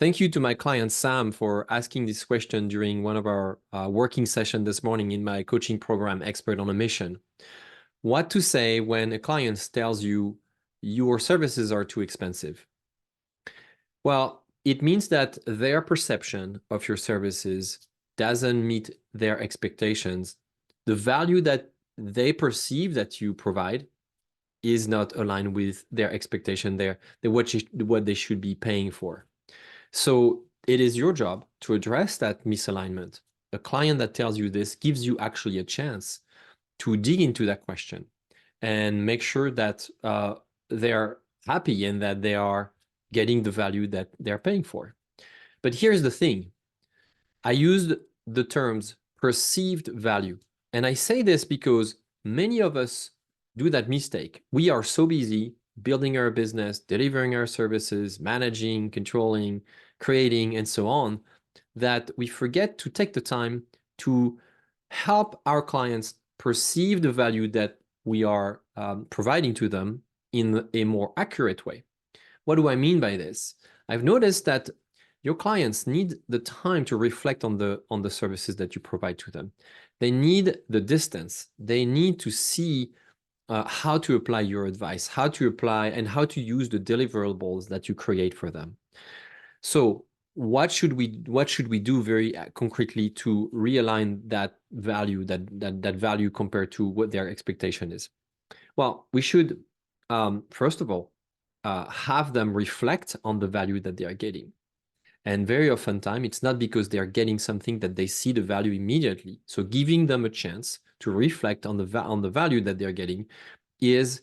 Thank you to my client Sam for asking this question during one of our working sessions this morning in my coaching program, Expert on a Mission. What to say when a client tells you your services are too expensive? Well, it means that their perception of your services doesn't meet their expectations. The value that they perceive that you provide is not aligned with their expectation, what they should be paying for. So it is your job to address that misalignment. A client that tells you this gives you actually a chance to dig into that question and make sure that they're happy and that they are getting the value that they're paying for. But here's the thing. I used the terms perceived value. And I say this because many of us do that mistake. We are so busy building our business, delivering our services, managing, controlling, creating, and so on, that we forget to take the time to help our clients perceive the value that we are providing to them in a more accurate way. What do I mean by this? I've noticed that your clients need the time to reflect on the services that you provide to them. They need the distance. They need to see how to apply your advice, how to apply and how to use the deliverables that you create for them. So what should we do very concretely to realign that value, that value compared to what their expectation is? Well, we should first of all have them reflect on the value that they are getting. And very often time, it's not because they are getting something that they see the value immediately. So giving them a chance to reflect on the value that they're getting is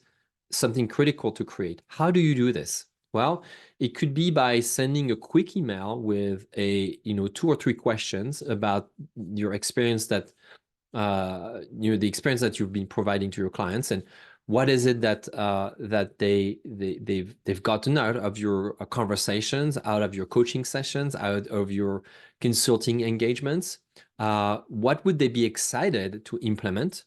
something critical to create. How do you do this? Well, it could be by sending a quick email with a 2 or 3 questions about your experience that the experience that you've been providing to your clients, and what is it that they've gotten out of your conversations, out of your coaching sessions, out of your consulting engagements? What would they be excited to implement?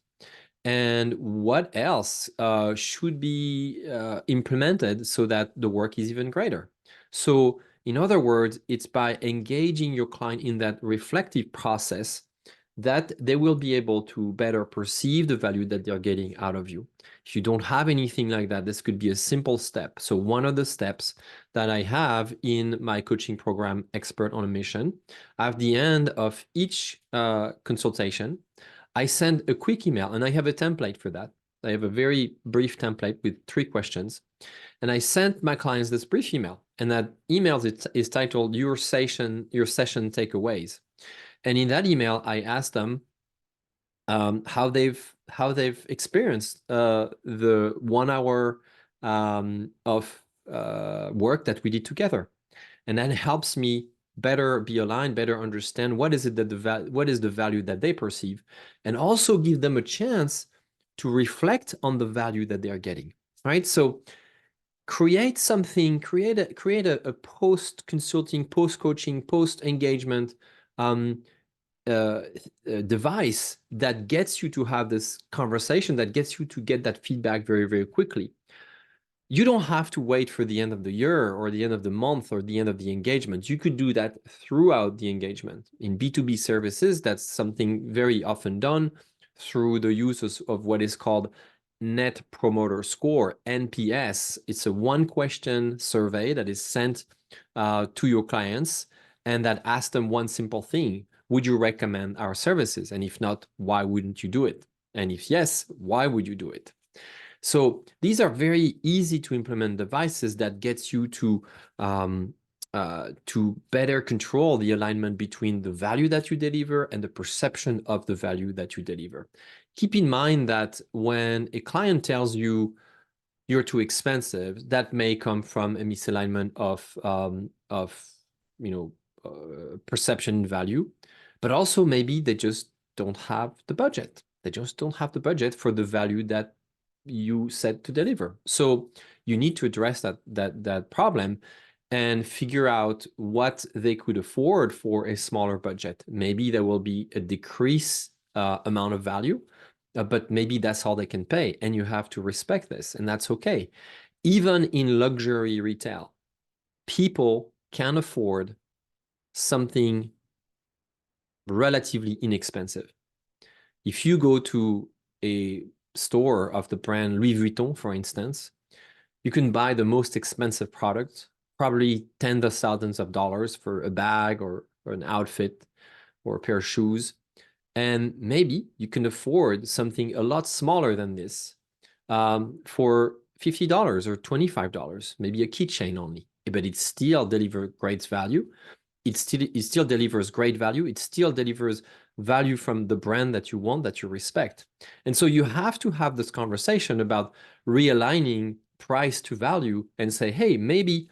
And what else should be implemented so that the work is even greater? So in other words, it's by engaging your client in that reflective process that they will be able to better perceive the value that they're getting out of you. If you don't have anything like that, this could be a simple step. So one of the steps that I have in my coaching program, Expert on a Mission, at the end of each consultation, I send a quick email, and I have a template for that. I have a very brief template with 3 questions. And I sent my clients this brief email, and that email is titled Your Session Takeaways. And in that email, I asked them how they've experienced the 1 hour of work that we did together, and that helps me better be aligned, better understand what is it that what is the value that they perceive, and also give them a chance to reflect on the value that they are getting. Right, so create something, create a post consulting, post coaching, post engagement device that gets you to have this conversation, that gets you to get that feedback very, very quickly. You don't have to wait for the end of the year or the end of the month or the end of the engagement. You could do that throughout the engagement. In B2B services, that's something very often done through the use of what is called Net Promoter Score, NPS. It's a 1-question survey that is sent to your clients and that asks them one simple thing: would you recommend our services? And if not, why wouldn't you do it? And if yes, why would you do it? So these are very easy to implement devices that gets you to better control the alignment between the value that you deliver and the perception of the value that you deliver. Keep in mind that when a client tells you you're too expensive, that may come from a misalignment of perception value, but also maybe they just don't have the budget. They just don't have the budget for the value that you set to deliver. So you need to address that problem and figure out what they could afford for a smaller budget. Maybe there will be a decrease amount of value, but maybe that's all they can pay, and you have to respect this, and that's okay. Even in luxury retail, people can afford something relatively inexpensive. If you go to a store of the brand Louis Vuitton, for instance, you can buy the most expensive product, probably tens of thousands of dollars for a bag or an outfit or a pair of shoes. And maybe you can afford something a lot smaller than this for $50 or $25, maybe a keychain only, but it still delivers great value. It still delivers great value. It still delivers value from the brand that you want, that you respect. And so you have to have this conversation about realigning price to value and say, hey, maybe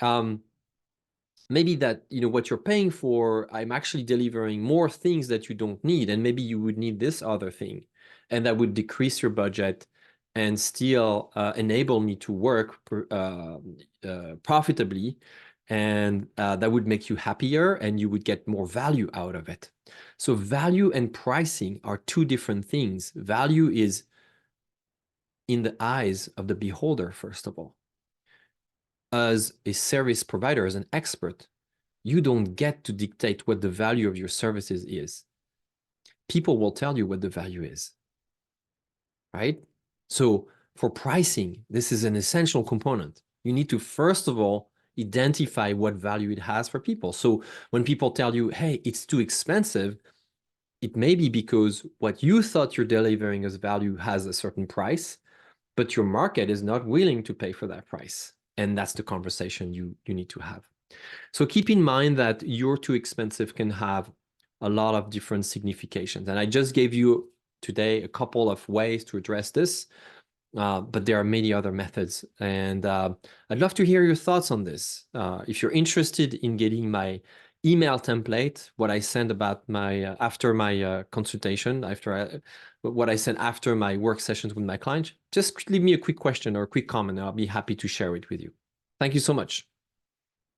that, what you're paying for, I'm actually delivering more things that you don't need, and maybe you would need this other thing, and that would decrease your budget and still enable me to work profitably, and that would make you happier and you would get more value out of it. So value and pricing are two different things. Value is in the eyes of the beholder, first of all. As a service provider, as an expert, you don't get to dictate what the value of your services is. People will tell you what the value is, right? So for pricing, this is an essential component. You need to, first of all, identify what value it has for people. So when people tell you, hey, it's too expensive, it may be because what you thought you're delivering as value has a certain price, but your market is not willing to pay for that price. And that's the conversation you need to have. So keep in mind that you're too expensive can have a lot of different significations. And I just gave you today a couple of ways to address this, but there are many other methods. And I'd love to hear your thoughts on this. If you're interested in getting my email template, what I send about my after my consultation, what I send after my work sessions with my clients, just leave me a quick question or a quick comment, and I'll be happy to share it with you. Thank you so much.